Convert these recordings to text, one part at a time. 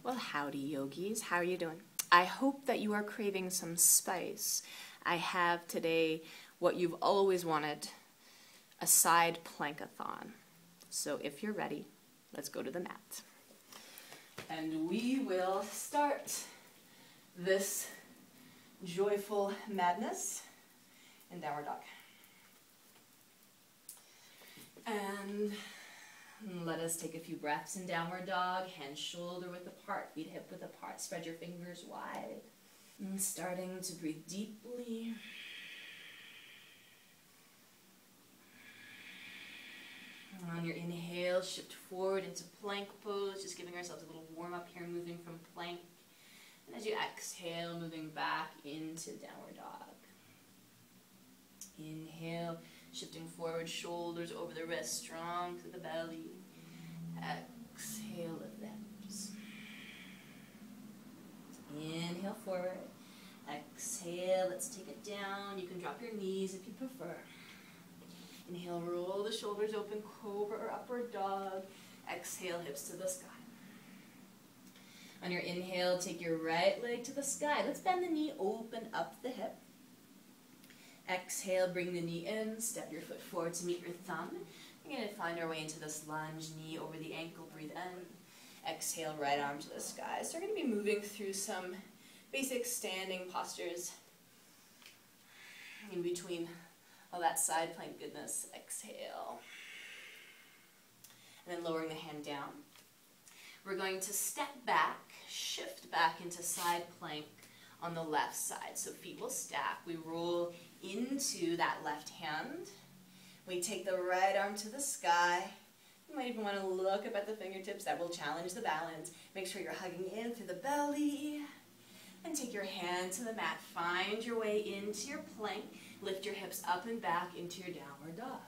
Well, howdy yogis, how are you doing? I hope that you are craving some spice. I have today what you've always wanted, a side plank-a-thon. So if you're ready, let's go to the mat. And we will start this joyful madness in downward dog. And let us take a few breaths in downward dog, hands shoulder width apart, feet hip width apart, spread your fingers wide. And starting to breathe deeply. And on your inhale, shift forward into plank pose, just giving ourselves a little warm up here, moving from plank. And as you exhale, moving back into downward dog. Inhale, shifting forward, shoulders over the wrists, strong to the belly. Exhale, lift the hips. Inhale forward. Exhale, let's take it down. You can drop your knees if you prefer. Inhale, roll the shoulders open, cobra or upward dog. Exhale, hips to the sky. On your inhale, take your right leg to the sky. Let's bend the knee, open up the hip. Exhale, bring the knee in, step your foot forward to meet your thumb. We're going to find our way into this lunge, knee over the ankle, breathe in. Exhale, right arm to the sky. So we're going to be moving through some basic standing postures in between all that side plank goodness. Exhale. And then lowering the hand down. We're going to step back, shift back into side plank on the left side. So feet will stack. We roll into that left hand. We take the right arm to the sky. You might even want to look up at the fingertips. That will challenge the balance. Make sure you're hugging in through the belly. And take your hand to the mat. Find your way into your plank. Lift your hips up and back into your downward dog.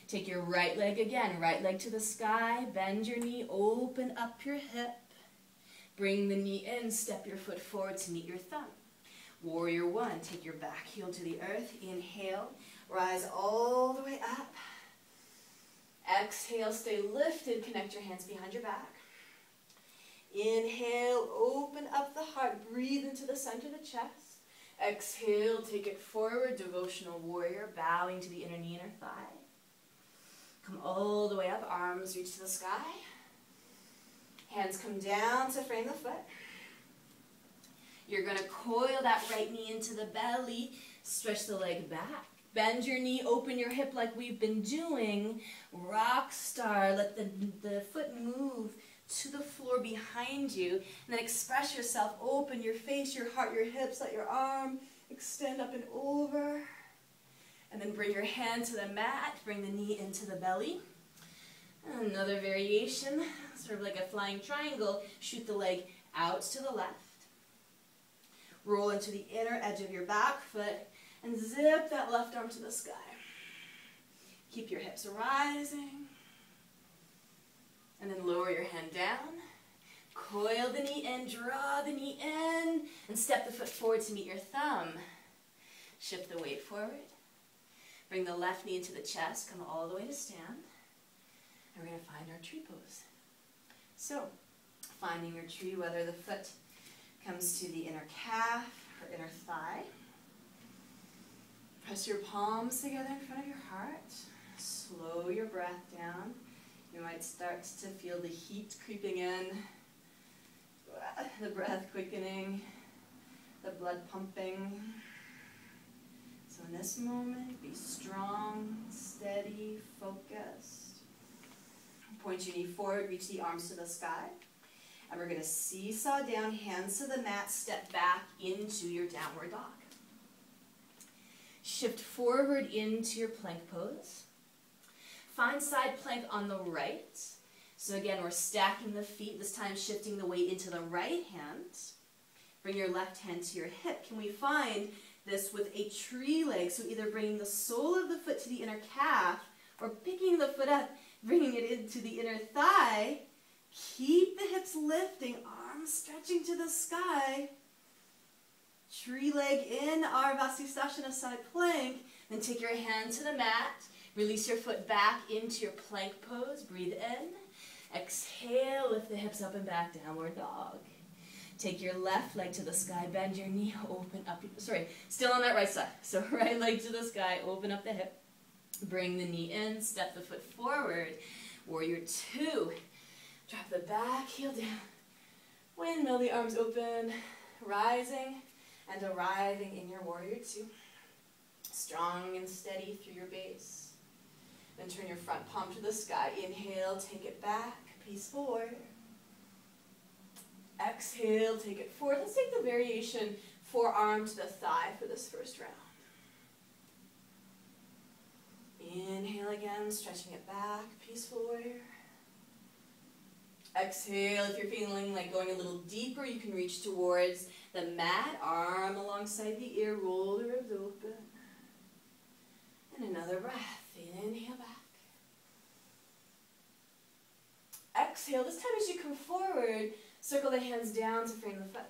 Take your right leg again. Right leg to the sky. Bend your knee. Open up your hip. Bring the knee in. Step your foot forward to meet your thumb. Warrior one. Take your back heel to the earth. Inhale. Rise all the way up. Exhale. Stay lifted. Connect your hands behind your back. Inhale. Open up the heart. Breathe into the center of the chest. Exhale. Take it forward. Devotional warrior. Bowing to the inner knee, inner thigh. Come all the way up. Arms reach to the sky. Hands come down to frame the foot. You're going to coil that right knee into the belly. Stretch the leg back. Bend your knee, open your hip like we've been doing. Rock star. Let the foot move to the floor behind you. And then express yourself. Open your face, your heart, your hips. Let your arm extend up and over. And then bring your hand to the mat. Bring the knee into the belly. Another variation, sort of like a flying triangle. Shoot the leg out to the left. Roll into the inner edge of your back foot and zip that left arm to the sky. Keep your hips rising. And then lower your hand down. Coil the knee in, draw the knee in, and step the foot forward to meet your thumb. Shift the weight forward. Bring the left knee into the chest, come all the way to stand. And we're going to find our tree pose. So, finding your tree, whether the foot comes to the inner calf or inner thigh. Press your palms together in front of your heart. Slow your breath down. You might start to feel the heat creeping in, the breath quickening, the blood pumping. So in this moment, be strong, steady, focused. Point your knee forward, reach the arms to the sky. And we're going to seesaw down, hands to the mat, step back into your downward dog. Shift forward into your plank pose. Find side plank on the right. So again, we're stacking the feet, this time shifting the weight into the right hand. Bring your left hand to your hip. Can we find this with a tree leg? So either bringing the sole of the foot to the inner calf or picking the foot up, bringing it into the inner thigh. Keep the hips lifting, arms stretching to the sky. Tree leg in our Vasisthasana side plank. Then take your hand to the mat. Release your foot back into your plank pose. Breathe in. Exhale, lift the hips up and back, downward dog. Take your left leg to the sky, bend your knee, open up, still on that right side. So right leg to the sky, open up the hip, bring the knee in, step the foot forward. Warrior two, drop the back heel down. Windmill the arms open, rising and arriving in your warrior two. Strong and steady through your base. Then turn your front palm to the sky. Inhale, take it back, peaceful warrior. Exhale, take it forward. Let's take the variation forearm to the thigh for this first round. Inhale again, stretching it back, peaceful warrior. Exhale, if you're feeling like going a little deeper, you can reach towards the mat, arm alongside the ear, roll the ribs open. And another breath, inhale back. Exhale, this time as you come forward, circle the hands down to frame the foot.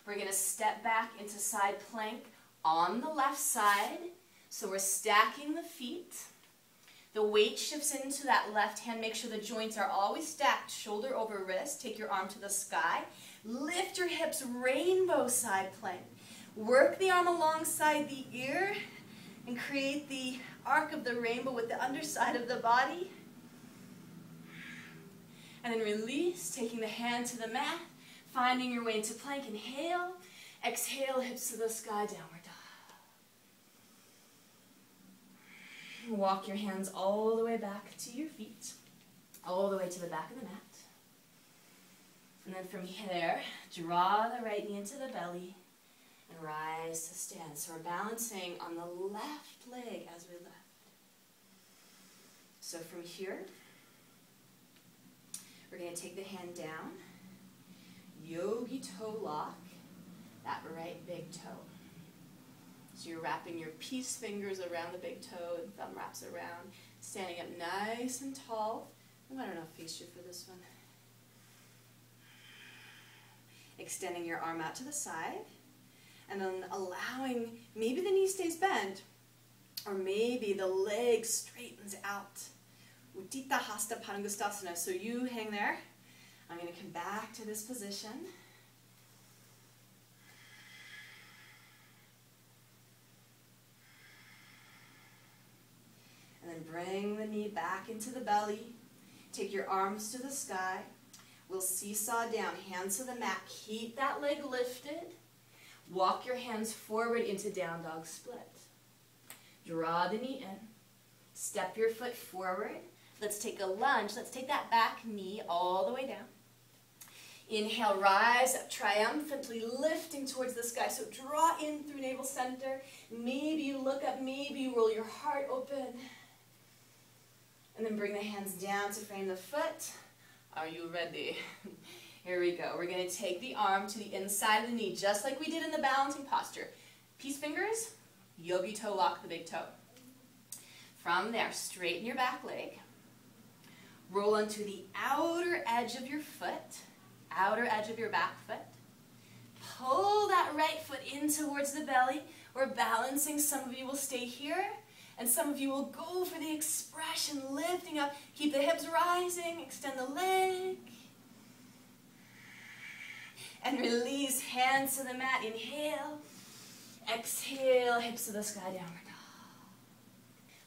We're going to step back into side plank on the left side. So we're stacking the feet. The weight shifts into that left hand. Make sure the joints are always stacked, shoulder over wrist. Take your arm to the sky. Lift your hips, rainbow side plank. Work the arm alongside the ear and create the arc of the rainbow with the underside of the body. And then release, taking the hand to the mat, finding your way into plank. Inhale, exhale, hips to the sky, downward dog. Walk your hands all the way back to your feet, all the way to the back of the mat. And then from here, draw the right knee into the belly and rise to stand. So we're balancing on the left leg as we lift. So from here, we're going to take the hand down, yogi toe lock, that right big toe. So you're wrapping your peace fingers around the big toe and thumb wraps around, standing up nice and tall. I don't know, face you for this one. Extending your arm out to the side, and then allowing, maybe the knee stays bent, or maybe the leg straightens out. Uttita Hasta Padangusthasana. So you hang there. I'm going to come back to this position. And then bring the knee back into the belly. Take your arms to the sky. We'll seesaw down, hands to the mat. Keep that leg lifted. Walk your hands forward into down dog split. Draw the knee in. Step your foot forward. Let's take a lunge. Let's take that back knee all the way down. Inhale, rise up triumphantly, lifting towards the sky. So draw in through navel center. Maybe you look up, maybe you roll your heart open. And then bring the hands down to frame the foot. Are you ready? Here we go. We're going to take the arm to the inside of the knee, just like we did in the balancing posture. Peace fingers, yogi toe lock the big toe. From there, straighten your back leg. Roll onto the outer edge of your foot, outer edge of your back foot. Pull that right foot in towards the belly. We're balancing. Some of you will stay here, and some of you will go for the expression, lifting up. Keep the hips rising, extend the leg. And release, hands to the mat. Inhale, exhale, hips to the sky, downward dog.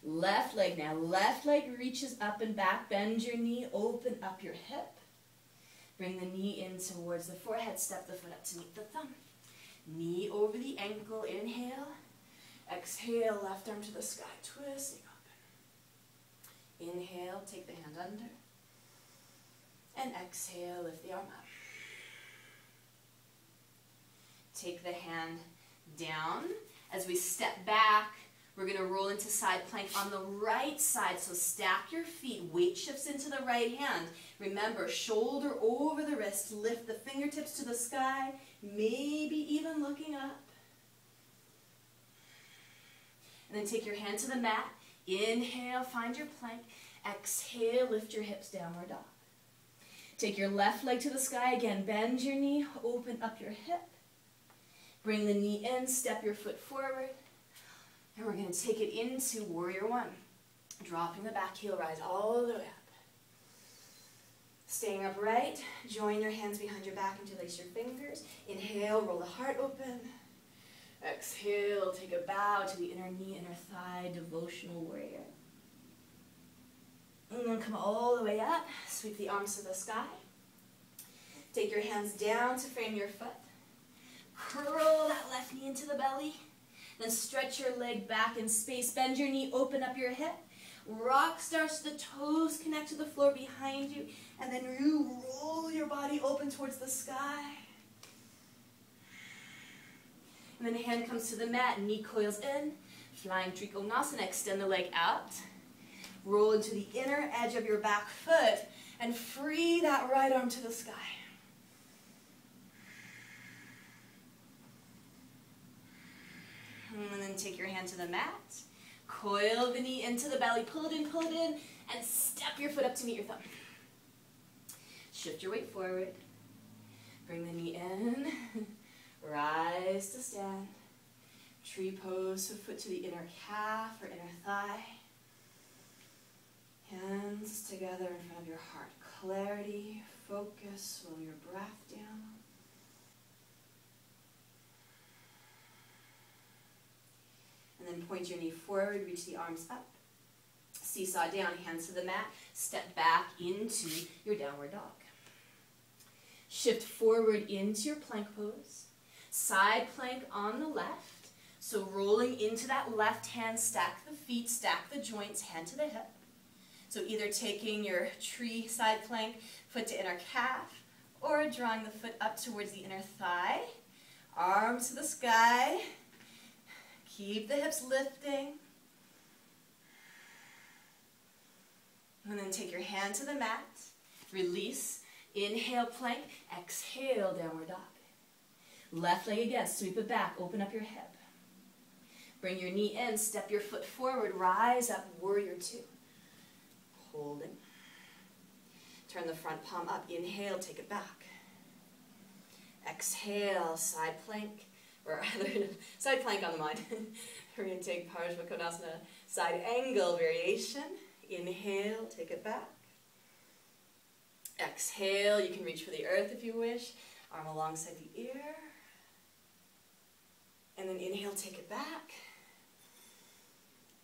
Left leg now. Left leg reaches up and back. Bend your knee, open up your hip. Bring the knee in towards the forehead. Step the foot up to meet the thumb. Knee over the ankle. Inhale. Exhale, left arm to the sky, twisting open. Inhale, take the hand under. And exhale, lift the arm up. Take the hand down. As we step back, we're going to roll into side plank on the right side. So stack your feet. Weight shifts into the right hand. Remember, shoulder over the wrist. Lift the fingertips to the sky. Maybe even looking up. And then take your hand to the mat. Inhale, find your plank. Exhale, lift your hips, downward dog. Take your left leg to the sky again. Bend your knee, open up your hip. Bring the knee in, step your foot forward. And we're going to take it into warrior one. Dropping the back heel, rise all the way up. Staying upright, join your hands behind your back, interlace your fingers. Inhale, roll the heart open. Exhale, take a bow to the inner knee, inner thigh, devotional warrior. And then come all the way up, sweep the arms to the sky. Take your hands down to frame your foot. Curl that left knee into the belly. Then stretch your leg back in space. Bend your knee, open up your hip. Rock starts, the toes connect to the floor behind you. And then you roll your body open towards the sky. And then hand comes to the mat, knee coils in. Flying Trikonasana, extend the leg out. Roll into the inner edge of your back foot and free that right arm to the sky. And then take your hand to the mat. Coil the knee into the belly, pull it in, and step your foot up to meet your thumb. Shift your weight forward. Bring the knee in. Rise to stand. Tree pose, so foot to the inner calf or inner thigh. Hands together in front of your heart. Clarity, focus, slow your breath down. And then point your knee forward, reach the arms up. Seesaw down, hands to the mat. Step back into your downward dog. Shift forward into your plank pose. Side plank on the left. So rolling into that left hand, stack the feet, stack the joints, hand to the hip. So either taking your tree side plank, foot to inner calf, or drawing the foot up towards the inner thigh. Arms to the sky. Keep the hips lifting. And then take your hand to the mat. Release. Inhale, plank. Exhale, downward dog. Left leg again. Sweep it back. Open up your hip. Bring your knee in. Step your foot forward. Rise up. Warrior two. Holding. Turn the front palm up. Inhale. Take it back. Exhale. Side plank. Or either side plank on the mind. We're going to take Parshva side angle variation. Inhale, take it back. Exhale, you can reach for the earth if you wish. Arm alongside the ear. And then inhale, take it back.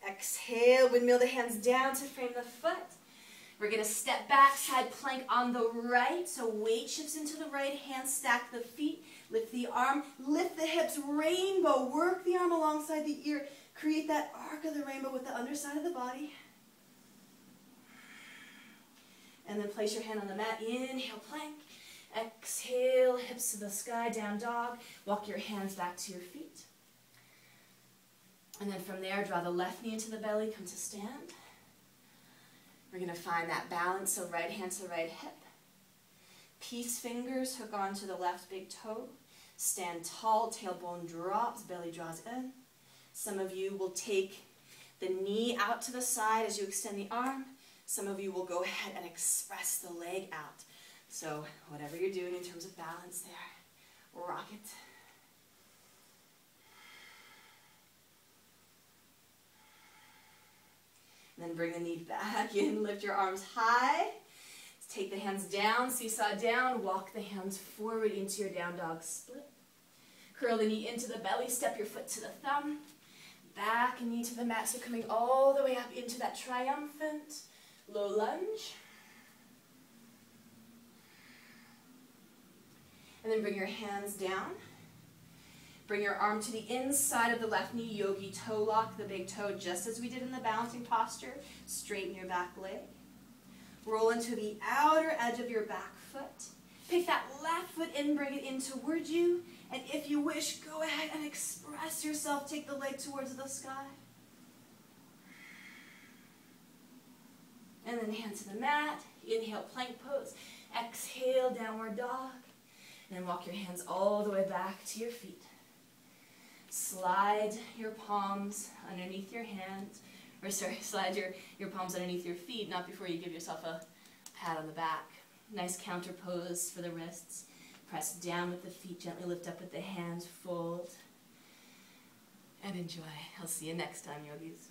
Exhale, windmill the hands down to frame the foot. We're going to step back, side plank on the right. So weight shifts into the right hand, stack the feet, lift the arm, lift the hips, rainbow. Work the arm alongside the ear. Create that arc of the rainbow with the underside of the body. And then place your hand on the mat. Inhale, plank. Exhale, hips to the sky, down dog. Walk your hands back to your feet. And then from there, draw the left knee into the belly, come to stand. We're going to find that balance, so right hand to the right hip. Peace fingers hook onto the left big toe. Stand tall, tailbone drops, belly draws in. Some of you will take the knee out to the side as you extend the arm. Some of you will go ahead and express the leg out. So whatever you're doing in terms of balance there, rock it. And then bring the knee back in, lift your arms high. Take the hands down, seesaw down, walk the hands forward into your down dog split. Curl the knee into the belly, step your foot to the thumb. Back and knee to the mat, so coming all the way up into that triumphant low lunge. And then bring your hands down. Bring your arm to the inside of the left knee, yogi toe lock, the big toe, just as we did in the balancing posture. Straighten your back leg. Roll into the outer edge of your back foot. Pick that left foot in, bring it in towards you. And if you wish, go ahead and express yourself. Take the leg towards the sky. And then hand to the mat. Inhale, plank pose. Exhale, downward dog. And then walk your hands all the way back to your feet. Slide your palms underneath your hands. Or sorry, slide your palms underneath your feet, not before you give yourself a pat on the back. Nice counter pose for the wrists. Press down with the feet, gently lift up with the hands, fold. And enjoy. I'll see you next time, yogis.